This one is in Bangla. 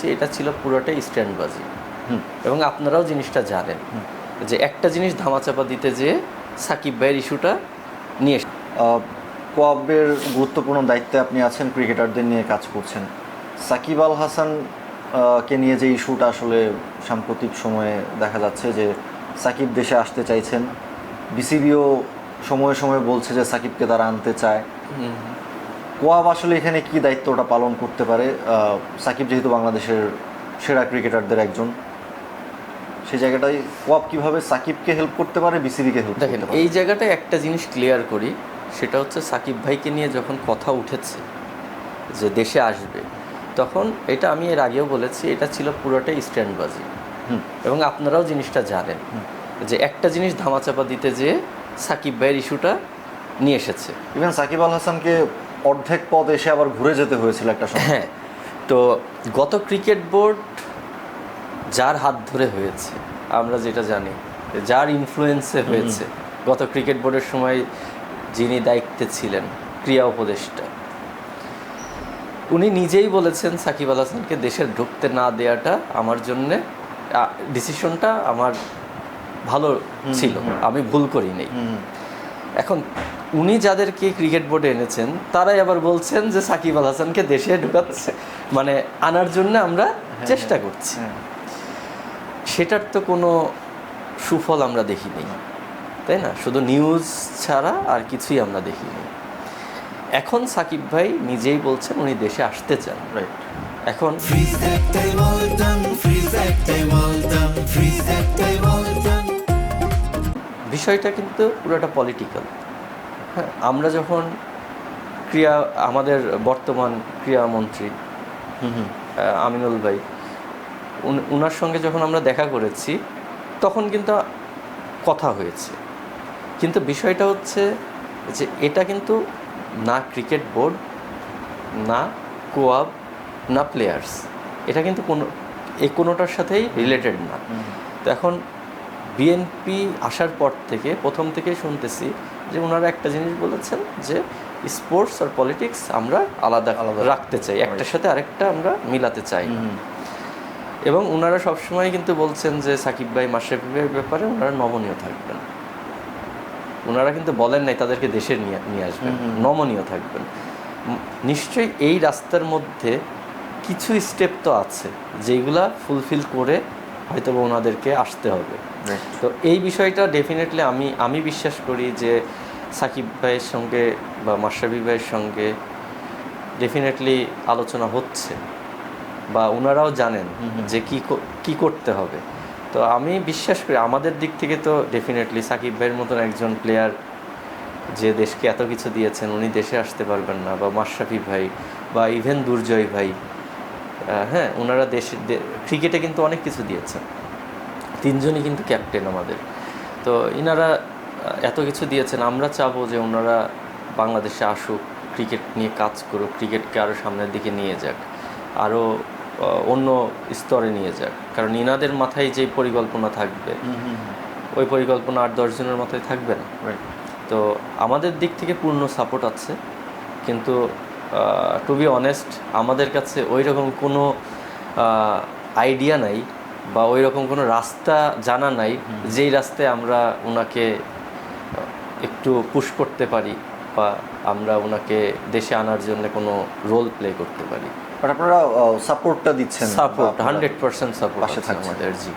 বলেছি এটা ছিল পুরোটাই স্ট্যান্ডবাজি, এবং আপনারাও জিনিসটা জানেন যে একটা জিনিস ধামাচাপা দিতে যেয়ে সাকিব ভাইয়ের ইস্যুটা নিয়ে কোয়াবের গুরুত্বপূর্ণ দায়িত্বে আপনি আছেন, ক্রিকেটারদের নিয়ে কাজ করছেন। সাকিব আল হাসান কে নিয়ে যে ইস্যুটা আসলে সাম্প্রতিক সময়ে দেখা যাচ্ছে যে সাকিব দেশে আসতে চাইছেন, বিসিবিও সময়ে সময়ে বলছে যে সাকিবকে তারা আনতে চায়। কোয়াব আসলে এখানে কি দায়িত্বটা পালন করতে পারে? সাকিব যেহেতু বাংলাদেশের সেরা ক্রিকেটারদের একজন, সেই জায়গাটায় কোয়াব কিভাবে সাকিবকে হেল্প করতে পারে, বিসিবিকে হেল্প দেখেন, করতে পারে? এই জায়গাটায় একটা জিনিস ক্লিয়ার করি, সেটা হচ্ছে সাকিব ভাইকে নিয়ে যখন কথা উঠেছে যে দেশে আসবে, তখন এটা আমি এর আগেও বলেছি এটা ছিল পুরোটাই স্ট্যান্ডবাজি, এবং আপনারাও জিনিসটা জানেন যে একটা জিনিস ধামাচাপা দিতে যেয়ে সাকিব ভাইয়ের ইস্যুটা নিয়ে এসেছে। ইভেন সাকিব আল হাসানকে অর্ধেক পথ এসে আবার ঘুরে যেতে হয়েছিল একটা সময়। হ্যাঁ, তো গত ক্রিকেট বোর্ড যার হাত ধরে হয়েছে, আমরা যেটা জানি, যার ইনফ্লুয়েন্সে হয়েছে, গত ক্রিকেট বোর্ডের সময় যিনি দায়িত্বে ছিলেন ক্রীড়া উপদেষ্টা, উনি নিজেই বলেছেন সাকিব আল হাসানকে দেশে ঢুকতে না দেওয়াটা আমার জন্যে ডিসিশনটা আমার ভালো ছিল, আমি ভুল করি নাই। এখন উনি যাদেরকে ক্রিকেট বোর্ডে এনেছেন তারাই আবার বলছেন যে সাকিব আল হাসানকে দেশে ঢুকাচ্ছে, মানে আনার জন্য আমরা চেষ্টা করছি। সেটার তো কোনো সুফল আমরা দেখিনি, তাই না? শুধু নিউজ ছাড়া আর কিছুই আমরা দেখিনি। এখন সাকিব ভাই নিজেই বলছেন উনি দেশে আসতে চান। রাইট। এখন বিষয়টা কিন্তু পুরোটা পলিটিক্যাল। হ্যাঁ, আমরা যখন আমাদের বর্তমান ক্রীড়ামন্ত্রী আমিনুল ভাই, ওনার সঙ্গে যখন আমরা দেখা করেছি তখন কিন্তু কথা হয়েছে, কিন্তু বিষয়টা হচ্ছে যে এটা কিন্তু না ক্রিকেট বোর্ড, না কোয়াব, না প্লেয়ার্স, এটা কিন্তু কোনোটার সাথেই রিলেটেড না। তো এখন বিএনপি আসার পর থেকে প্রথম থেকেই শুনতেছি যে ওনারা একটা জিনিস বলেছেন যে স্পোর্টস আর পলিটিক্স আমরা আলাদা আলাদা রাখতে চাই, একটার সাথে আরেকটা আমরা মিলাতে চাই। এবং ওনারা সবসময় কিন্তু বলছেন যে সাকিব ভাই, মাশরাফি ভাইয়ের ব্যাপারে ওনারা নমনীয় থাকবেন। ওনারা কিন্তু বলেন নাই তাদেরকে দেশে নিয়ে আসবেন, নমনীয় থাকবেন। নিশ্চয়ই এই রাস্তার মধ্যে কিছু স্টেপ তো আছে যেগুলা ফুলফিল করে হয়তো ওনাদেরকে আসতে হবে। তো এই বিষয়টা ডেফিনেটলি আমি বিশ্বাস করি যে সাকিব ভাইয়ের সঙ্গে বা মাশরাফি ভাইয়ের সঙ্গে ডেফিনেটলি আলোচনা হচ্ছে, বা ওনারাও জানেন যে কি করতে হবে। তো আমি বিশ্বাস করি আমাদের দিক থেকে তো ডেফিনেটলি সাকিব ভাইয়ের মতন একজন প্লেয়ার যে দেশকে এত কিছু দিয়েছেন, উনি দেশে আসতে পারবেন না, বা মাশরাফি ভাই বা ইভেন দুর্জয় ভাই, হ্যাঁ, ওনারা ক্রিকেটে কিন্তু অনেক কিছু দিয়েছেন, তিনজনই কিন্তু ক্যাপ্টেন আমাদের। তো ইনারা এত কিছু দিয়েছেন, আমরা চাবো যে ওনারা বাংলাদেশে আসুক, ক্রিকেট নিয়ে কাজ করুক, ক্রিকেটকে আরও সামনের দিকে নিয়ে যাক, আরও অন্য স্তরে নিয়ে যাক। কারণ ইনাদের মাথায় যে পরিকল্পনা থাকবে, ওই পরিকল্পনা 8-10 জনের মাথায় থাকবে না। তো আমাদের দিক থেকে পূর্ণ সাপোর্ট আছে, কিন্তু টু বি অনেস্ট আমাদের কাছে ওই রকম কোনো আইডিয়া নাই বা ওই রকম কোনো রাস্তা জানা নাই যেই রাস্তায় আমরা ওনাকে একটু পুশ করতে পারি বা আমরা ওনাকে দেশে আনার জন্য কোনো রোল প্লে করতে পারি। বাট আপনারা সাপোর্টটা দিচ্ছেন, সাপোর্ট 100% সাপোর্ট আছে আমাদের। জি।